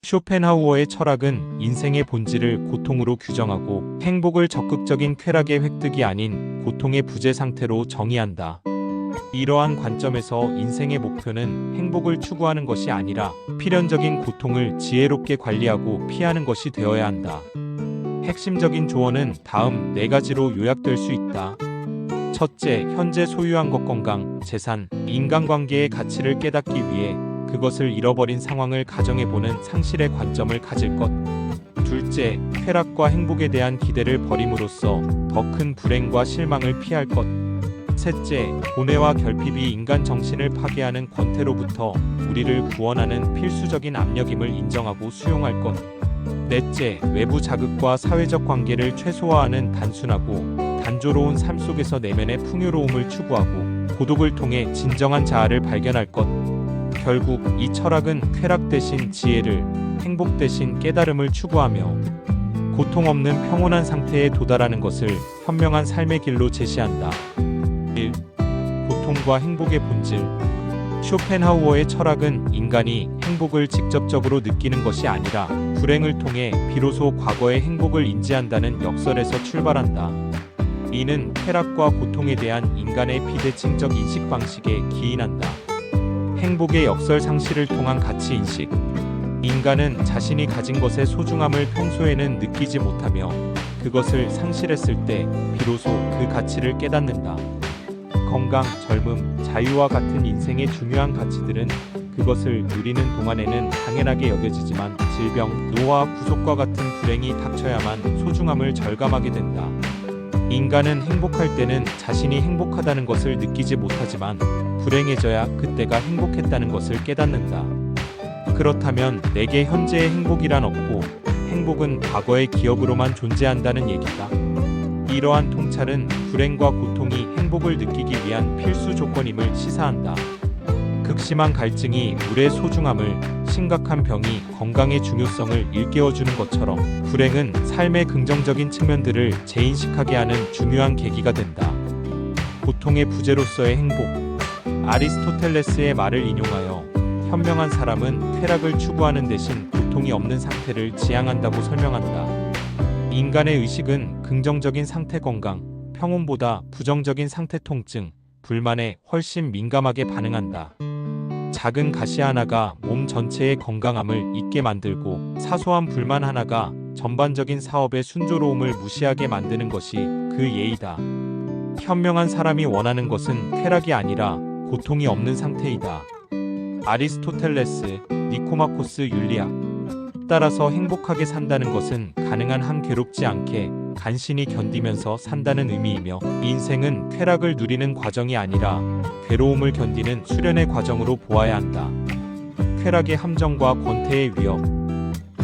쇼펜하우어의 철학은 인생의 본질을 고통으로 규정하고 행복을 적극적인 쾌락의 획득이 아닌 고통의 부재 상태로 정의한다. 이러한 관점에서 인생의 목표는 행복을 추구하는 것이 아니라 필연적인 고통을 지혜롭게 관리하고 피하는 것이 되어야 한다. 핵심적인 조언은 다음 4가지로 요약될 수 있다. 첫째, 현재 소유한 것 건강, 재산, 인간관계의 가치를 깨닫기 위해 그것을 잃어버린 상황을 가정해보는 상실의 관점을 가질 것. 둘째, 쾌락과 행복에 대한 기대를 버림으로써 더 큰 불행과 실망을 피할 것. 셋째, 고뇌와 결핍이 인간 정신을 파괴하는 권태로부터 우리를 구원하는 필수적인 압력임을 인정하고 수용할 것. 넷째, 외부 자극과 사회적 관계를 최소화하는 단순하고 단조로운 삶 속에서 내면의 풍요로움을 추구하고 고독을 통해 진정한 자아를 발견할 것. 결국 이 철학은 쾌락 대신 지혜를, 행복 대신 깨달음을 추구하며 고통 없는 평온한 상태에 도달하는 것을 현명한 삶의 길로 제시한다. 1. 고통과 행복의 본질. 쇼펜하우어의 철학은 인간이 행복을 직접적으로 느끼는 것이 아니라 불행을 통해 비로소 과거의 행복을 인지한다는 역설에서 출발한다. 이는 쾌락과 고통에 대한 인간의 비대칭적 인식 방식에 기인한다. 행복의 역설 상실을 통한 가치인식. 인간은 자신이 가진 것의 소중함을 평소에는 느끼지 못하며 그것을 상실했을 때 비로소 그 가치를 깨닫는다. 건강, 젊음, 자유와 같은 인생의 중요한 가치들은 그것을 누리는 동안에는 당연하게 여겨지지만 질병, 노화, 구속과 같은 불행이 닥쳐야만 소중함을 절감하게 된다. 인간은 행복할 때는 자신이 행복하다는 것을 느끼지 못하지만 불행해져야 그때가 행복했다는 것을 깨닫는다. 그렇다면 내게 현재의 행복이란 없고 행복은 과거의 기억으로만 존재한다는 얘기다. 이러한 통찰은 불행과 고통이 행복을 느끼기 위한 필수 조건임을 시사한다. 극심한 갈증이 물의 소중함을, 심각한 병이 건강의 중요성을 일깨워주는 것처럼 불행은 삶의 긍정적인 측면들을 재인식하게 하는 중요한 계기가 된다. 고통의 부재로서의 행복. 아리스토텔레스의 말을 인용하여 현명한 사람은 쾌락을 추구하는 대신 고통이 없는 상태를 지향한다고 설명한다. 인간의 의식은 긍정적인 상태 건강, 평온보다 부정적인 상태 통증, 불만에 훨씬 민감하게 반응한다. 작은 가시 하나가 몸 전체의 건강함을 잊게 만들고 사소한 불만 하나가 전반적인 사업의 순조로움을 무시하게 만드는 것이 그 예이다. 현명한 사람이 원하는 것은 쾌락이 아니라 고통이 없는 상태이다. 아리스토텔레스, 니코마코스 윤리학. 따라서 행복하게 산다는 것은 가능한 한 괴롭지 않게 간신히 견디면서 산다는 의미이며 인생은 쾌락을 누리는 과정이 아니라 괴로움을 견디는 수련의 과정으로 보아야 한다. 쾌락의 함정과 권태의 위협.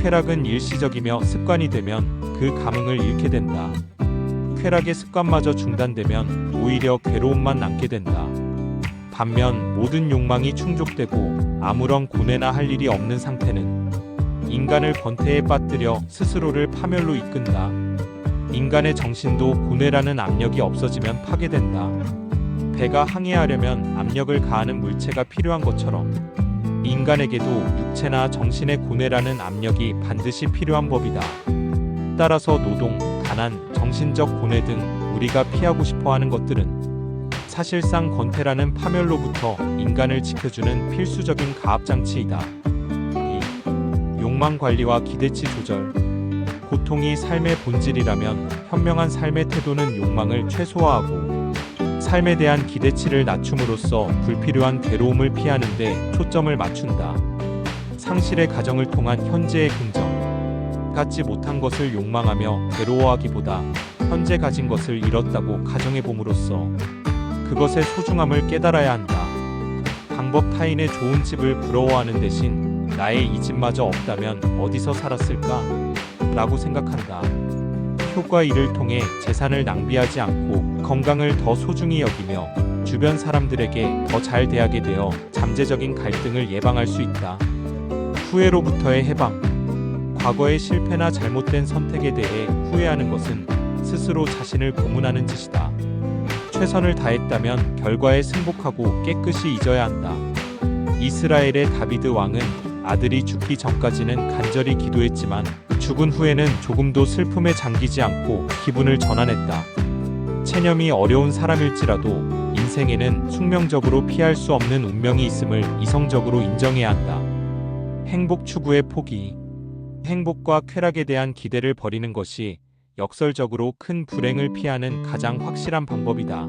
쾌락은 일시적이며 습관이 되면 그 감흥을 잃게 된다. 쾌락의 습관마저 중단되면 오히려 괴로움만 남게 된다. 반면 모든 욕망이 충족되고 아무런 고뇌나 할 일이 없는 상태는 인간을 권태에 빠뜨려 스스로를 파멸로 이끈다. 인간의 정신도 고뇌라는 압력이 없어지면 파괴된다. 배가 항해하려면 압력을 가하는 물체가 필요한 것처럼 인간에게도 육체나 정신의 고뇌라는 압력이 반드시 필요한 법이다. 따라서 노동, 가난, 정신적 고뇌 등 우리가 피하고 싶어하는 것들은 사실상 권태라는 파멸로부터 인간을 지켜주는 필수적인 가압장치이다. 욕망 관리와 기대치 조절. 고통이 삶의 본질이라면 현명한 삶의 태도는 욕망을 최소화하고 삶에 대한 기대치를 낮춤으로써 불필요한 괴로움을 피하는 데 초점을 맞춘다. 상실의 과정을 통한 현재의 긍정. 갖지 못한 것을 욕망하며 괴로워하기보다 현재 가진 것을 잃었다고 가정해봄으로써 그것의 소중함을 깨달아야 한다. 방법 타인의 좋은 집을 부러워하는 대신 나의 이 집마저 없다면 어디서 살았을까? 라고 생각한다. 효과 일을 통해 재산을 낭비하지 않고 건강을 더 소중히 여기며 주변 사람들에게 더 잘 대하게 되어 잠재적인 갈등을 예방할 수 있다. 후회로부터의 해방. 과거의 실패나 잘못된 선택에 대해 후회하는 것은 스스로 자신을 고문하는 짓이다. 최선을 다했다면 결과에 승복하고 깨끗이 잊어야 한다. 이스라엘의 다비드 왕은 아들이 죽기 전까지는 간절히 기도했지만 죽은 후에는 조금도 슬픔에 잠기지 않고 기분을 전환했다. 체념이 어려운 사람일지라도 인생에는 숙명적으로 피할 수 없는 운명이 있음을 이성적으로 인정해야 한다. 행복 추구의 포기. 행복과 쾌락에 대한 기대를 버리는 것이 역설적으로 큰 불행을 피하는 가장 확실한 방법이다.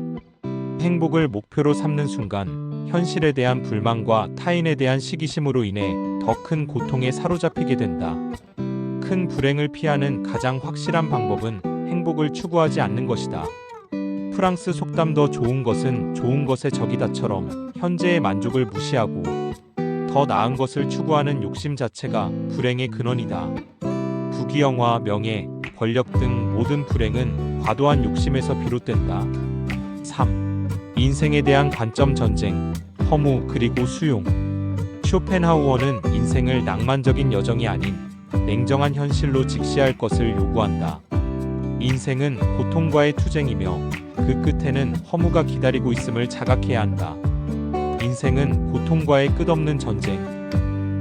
행복을 목표로 삼는 순간 현실에 대한 불만과 타인에 대한 시기심으로 인해 더 큰 고통에 사로잡히게 된다. 큰 불행을 피하는 가장 확실한 방법은 행복을 추구하지 않는 것이다. 프랑스 속담 더 좋은 것은 좋은 것의 적이다처럼 현재의 만족을 무시하고 더 나은 것을 추구하는 욕심 자체가 불행의 근원이다. 부귀영화, 명예, 권력 등 모든 불행은 과도한 욕심에서 비롯된다. 3. 인생에 대한 관점 전쟁, 허무 그리고 수용. 쇼펜하우어는 인생을 낭만적인 여정이 아닌 냉정한 현실로 직시할 것을 요구한다. 인생은 고통과의 투쟁이며 그 끝에는 허무가 기다리고 있음을 자각해야 한다. 인생은 고통과의 끝없는 전쟁.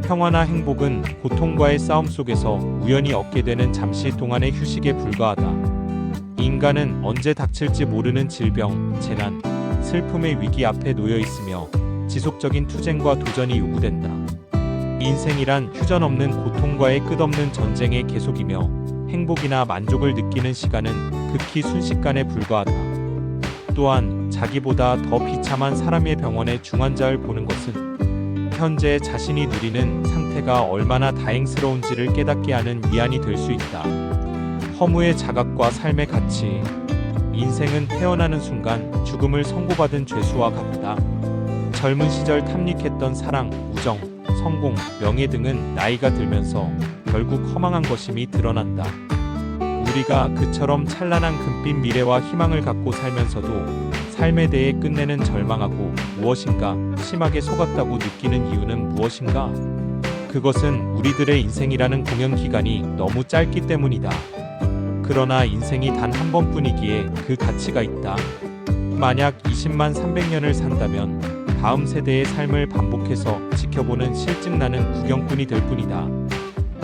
평화나 행복은 고통과의 싸움 속에서 우연히 얻게 되는 잠시 동안의 휴식에 불과하다. 인간은 언제 닥칠지 모르는 질병, 재난, 슬픔의 위기 앞에 놓여 있으며 지속적인 투쟁과 도전이 요구된다. 인생이란 휴전없는 고통과의 끝없는 전쟁의 계속이며 행복이나 만족을 느끼는 시간은 극히 순식간에 불과하다. 또한 자기보다 더 비참한 사람의 병원의 중환자를 보는 것은 현재 자신이 누리는 상태가 얼마나 다행스러운지를 깨닫게 하는 위안이 될 수 있다. 허무의 자각과 삶의 가치. 인생은 태어나는 순간 죽음을 선고받은 죄수와 같다. 젊은 시절 탐닉했던 사랑, 우정, 성공, 명예 등은 나이가 들면서 결국 허망한 것임이 드러난다. 우리가 그처럼 찬란한 금빛 미래와 희망을 갖고 살면서도 삶에 대해 끝내는 절망하고 무엇인가 심하게 속았다고 느끼는 이유는 무엇인가? 그것은 우리들의 인생이라는 공연 기간이 너무 짧기 때문이다. 그러나 인생이 단 한 번뿐이기에 그 가치가 있다. 만약 20만 300년을 산다면 다음 세대의 삶을 반복해서 지켜보는 실증나는 구경꾼이 될 뿐이다.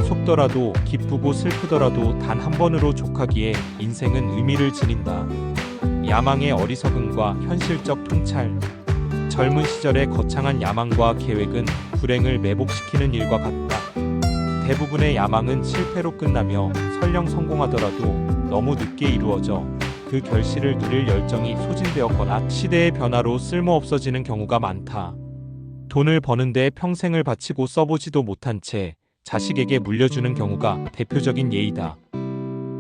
속더라도 기쁘고 슬프더라도 단 한 번으로 족하기에 인생은 의미를 지닌다. 야망의 어리석음과 현실적 통찰. 젊은 시절의 거창한 야망과 계획은 불행을 매복시키는 일과 같다. 대부분의 야망은 실패로 끝나며 설령 성공하더라도 너무 늦게 이루어져 그 결실을 누릴 열정이 소진되었거나 시대의 변화로 쓸모없어지는 경우가 많다. 돈을 버는데 평생을 바치고 써보지도 못한 채 자식에게 물려주는 경우가 대표적인 예이다.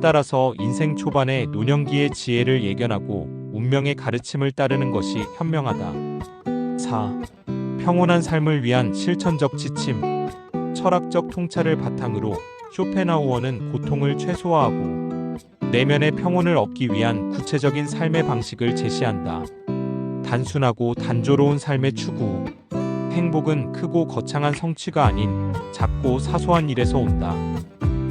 따라서 인생 초반에 노년기의 지혜를 예견하고 운명의 가르침을 따르는 것이 현명하다. 4. 평온한 삶을 위한 실천적 지침. 철학적 통찰을 바탕으로 쇼펜하우어는 고통을 최소화하고 내면의 평온을 얻기 위한 구체적인 삶의 방식을 제시한다. 단순하고 단조로운 삶의 추구. 행복은 크고 거창한 성취가 아닌 작고 사소한 일에서 온다.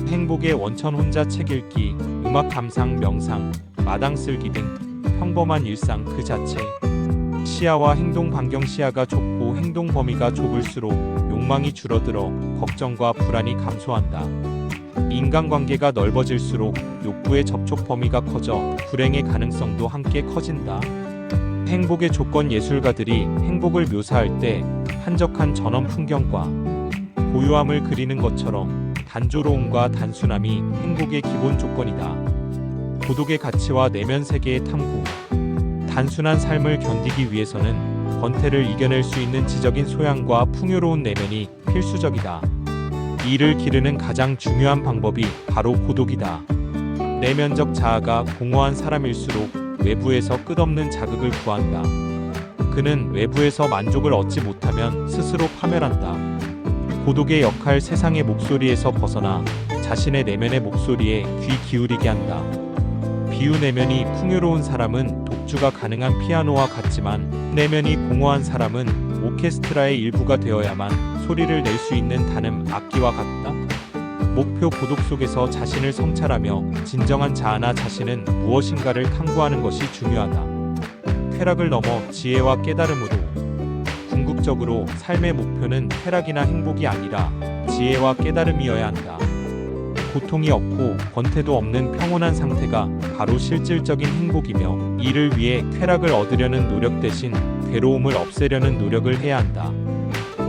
행복의 원천 혼자 책 읽기, 음악 감상, 명상, 마당 쓸기 등 평범한 일상 그 자체. 시야와 행동 반경. 시야가 좁고 행동 범위가 좁을수록 욕망이 줄어들어 걱정과 불안이 감소한다. 인간관계가 넓어질수록 욕구의 접촉 범위가 커져 불행의 가능성도 함께 커진다. 행복의 조건. 예술가들이 행복을 묘사할 때 한적한 전원 풍경과 고요함을 그리는 것처럼 단조로움과 단순함이 행복의 기본 조건이다. 고독의 가치와 내면 세계의 탐구. 단순한 삶을 견디기 위해서는 권태를 이겨낼 수 있는 지적인 소양과 풍요로운 내면이 필수적이다. 이를 기르는 가장 중요한 방법이 바로 고독이다. 내면적 자아가 공허한 사람일수록 외부에서 끝없는 자극을 구한다. 그는 외부에서 만족을 얻지 못하면 스스로 파멸한다. 고독의 역할. 세상의 목소리에서 벗어나 자신의 내면의 목소리에 귀 기울이게 한다. 비유. 내면이 풍요로운 사람은 독주가 가능한 피아노와 같지만 내면이 공허한 사람은 오케스트라의 일부가 되어야만 소리를 낼 수 있는 단음 악기와 같다. 목표. 고독 속에서 자신을 성찰하며 진정한 자아나 자신은 무엇인가를 탐구하는 것이 중요하다. 쾌락을 넘어 지혜와 깨달음으로. 궁극적으로 삶의 목표는 쾌락이나 행복이 아니라 지혜와 깨달음이어야 한다. 고통이 없고 권태도 없는 평온한 상태가 바로 실질적인 행복이며, 이를 위해 쾌락을 얻으려는 노력 대신 괴로움을 없애려는 노력을 해야 한다.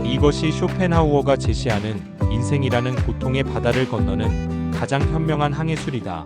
이것이 쇼펜하우어가 제시하는 인생이라는 고통의 바다를 건너는 가장 현명한 항해술이다.